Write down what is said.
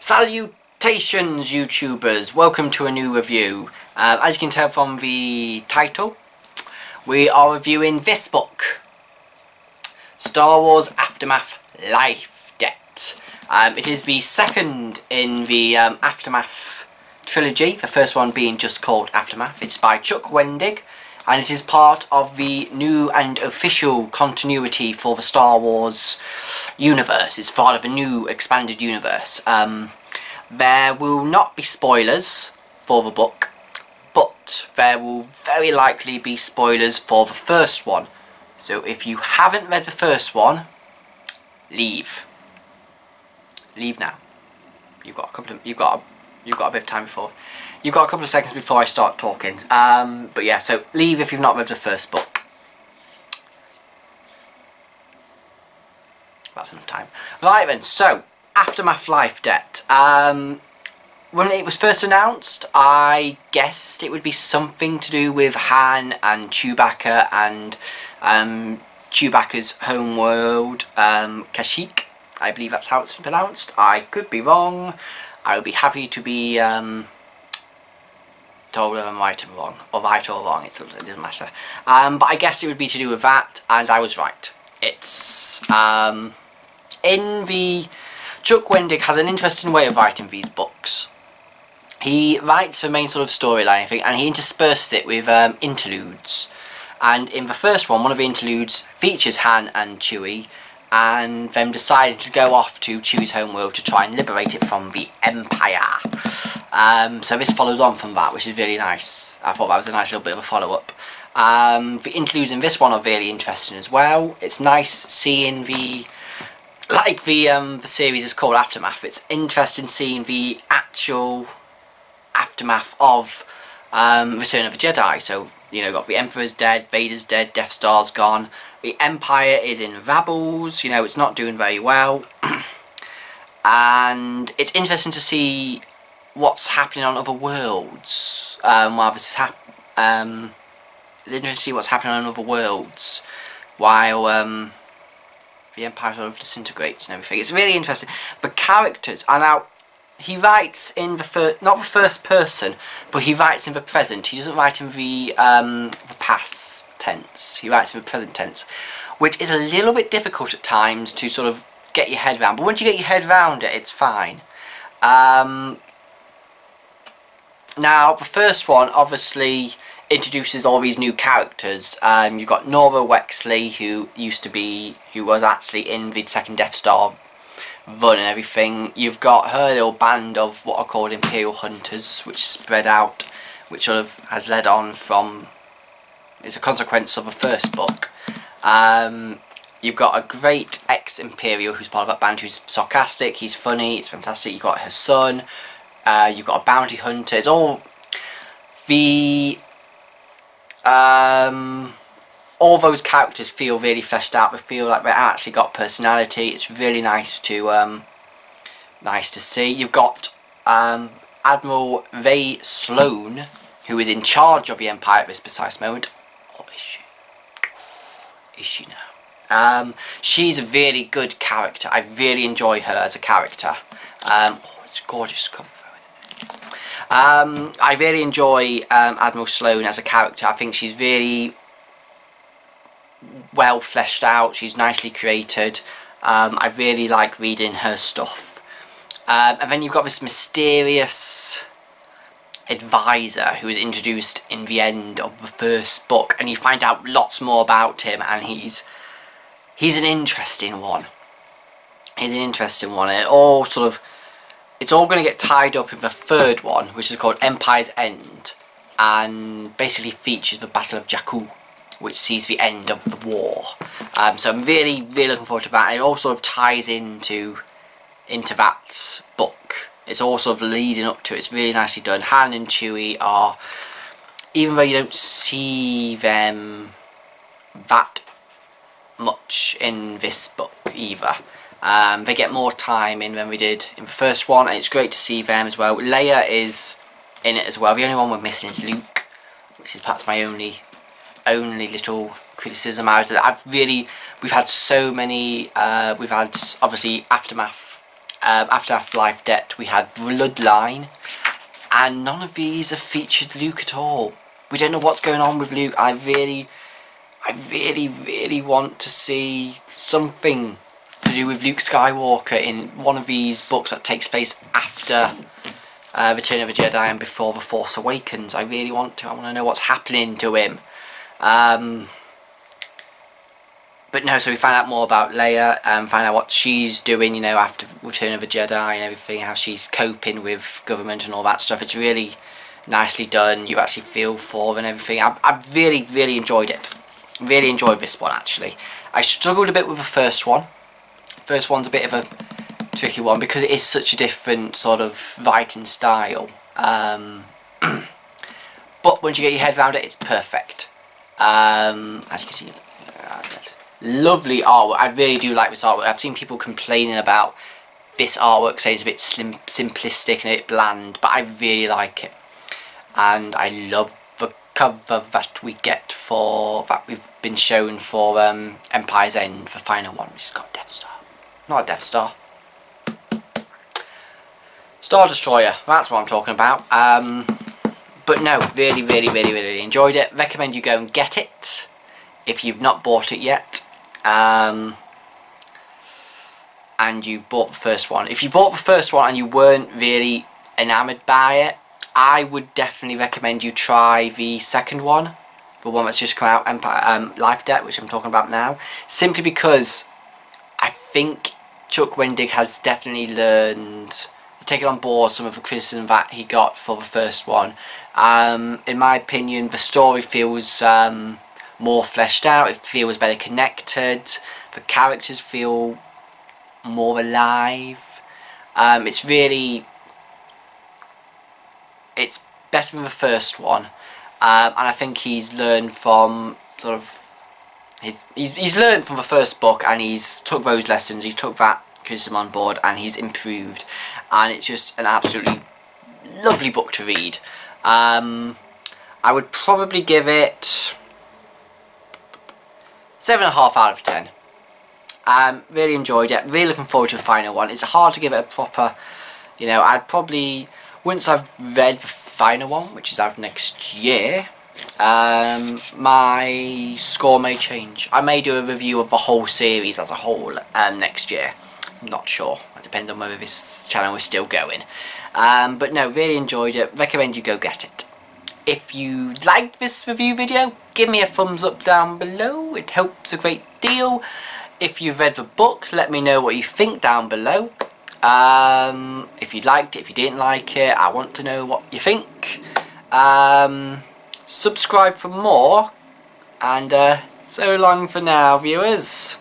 Salutations YouTubers, welcome to a new review. As you can tell from the title, we are reviewing this book, Star Wars Aftermath Life Debt. It is the second in the Aftermath trilogy, the first one being just called Aftermath. It's by Chuck Wendig, and it is part of the new and official continuity for the Star Wars universe. It's part of a new expanded universe. There will not be spoilers for the book, but there will very likely be spoilers for the first one. So if you haven't read the first one, leave now. You've got a bit of time before. You've got a couple of seconds before I start talking. But yeah, so leave if you've not read the first book. That's enough time. Right then, so Aftermath Life Debt. When it was first announced, I guessed it would be something to do with Han and Chewbacca and Chewbacca's homeworld, Kashyyyk. I believe that's how it's pronounced. I could be wrong. I would be happy to be told whether I'm right or wrong, or wrong. It doesn't matter. But I guessed it would be to do with that, and I was right. It's in the Chuck Wendig has an interesting way of writing these books. He writes the main sort of storyline, I think, and he intersperses it with interludes. And in the first one of the interludes features Han and Chewie, and them deciding to go off to Chewie's homeworld to try and liberate it from the Empire. So this follows on from that, which is really nice. I thought that was a nice little bit of a follow-up. The interludes in this one are really interesting as well. It's nice seeing the series is called Aftermath. It's interesting seeing the actual aftermath of Return of the Jedi. So, you know, got the Emperor's dead, Vader's dead, Death Star's gone. The Empire is in rabbles, you know, it's not doing very well. And it's interesting to see what's happening on other worlds while this is it's interesting to see what's happening on other worlds while the Empire sort of disintegrates and everything. It's really interesting. The characters are now. He writes in the not the first person, but he writes in the present. He doesn't write in the past tense. He writes in the present tense, which is a little bit difficult at times to sort of get your head around. But once you get your head around it, it's fine. Now the first one obviously introduces all these new characters. You've got Nora Wexley, who was actually in the second Death Star run and everything. You've got her little band of what are called Imperial Hunters, which spread out, which sort of has led on from, it's a consequence of the first book. You've got a great ex-Imperial who's part of that band, who's sarcastic, he's funny, it's fantastic. You've got her son, you've got a bounty hunter. It's all the all those characters feel really fleshed out. They feel like they've actually got personality. It's really nice to see. You've got Admiral Ray Sloane, who is in charge of the Empire at this precise moment. Or is she? Is she now? She's a really good character. I really enjoy her as a character. Oh, it's gorgeous cover. I really enjoy Admiral Sloane as a character. I think she's really well fleshed out. She's nicely created. I really like reading her stuff. And then you've got this mysterious advisor who is introduced in the end of the first book, and you find out lots more about him, and he's an interesting one. He's an interesting one. It's all going to get tied up in the third one, which is called Empire's End, and basically features the Battle of Jakku, which sees the end of the war. So I'm really, really looking forward to that. It all sort of ties into that book. It's all sort of leading up to it. It's really nicely done. Han and Chewie are, even though you don't see them that much in this book either, they get more time in than we did in the first one, and it's great to see them as well. Leia is in it as well. The only one we're missing is Luke, which is perhaps my only little criticism out of it. We've had so many, we've had obviously Aftermath Aftermath Life Debt, we had Bloodline, and none of these have featured Luke at all. We don't know what's going on with Luke. I really want to see something to do with Luke Skywalker in one of these books that takes place after Return of the Jedi and before The Force Awakens. I really want to. I want to know what's happening to him. But no, so we find out more about Leia and find out what she's doing, you know, after Return of the Jedi and everything, how she's coping with government and all that stuff. It's really nicely done. You actually feel for her and everything. I've really enjoyed it. Really enjoyed this one, actually. I struggled a bit with the first one. First one's a bit of a tricky one because it is such a different sort of writing style. But once you get your head around it, it's perfect. As you can see, lovely artwork. I really do like this artwork. I've seen people complaining about this artwork, saying it's a bit simplistic and a bit bland, but I really like it. And I love the cover that we get for, that we've been shown for Empire's End, the final one, which has got Death Star. Not a Death Star. Star Destroyer, that's what I'm talking about. But no, really enjoyed it. Recommend you go and get it if you've not bought it yet. And you've bought the first one. If you bought the first one and you weren't really enamoured by it, I would definitely recommend you try the second one, the one that's just come out, Empire Life Debt, which I'm talking about now, simply because I think Chuck Wendig has definitely learned, taken on board some of the criticism that he got for the first one. In my opinion, the story feels more fleshed out, it feels better connected, the characters feel more alive. It's better than the first one, and I think he's learned from sort of he's learned from the first book, and he's took those lessons, he took that criticism on board, and he's improved, and it's just an absolutely lovely book to read. I would probably give it 7.5 out of 10. Really enjoyed it. Really looking forward to the final one. It's hard to give it a proper, you know, I'd probably, once I've read the final one, which is out next year, my score may change. I may do a review of the whole series as a whole next year. I'm not sure. It depends on whether this channel is still going. But no, really enjoyed it. Recommend you go get it. If you liked this review video, give me a thumbs up down below. It helps a great deal. If you've read the book, let me know what you think down below. If you liked it, if you didn't like it, I want to know what you think. Subscribe for more, and so long for now, viewers.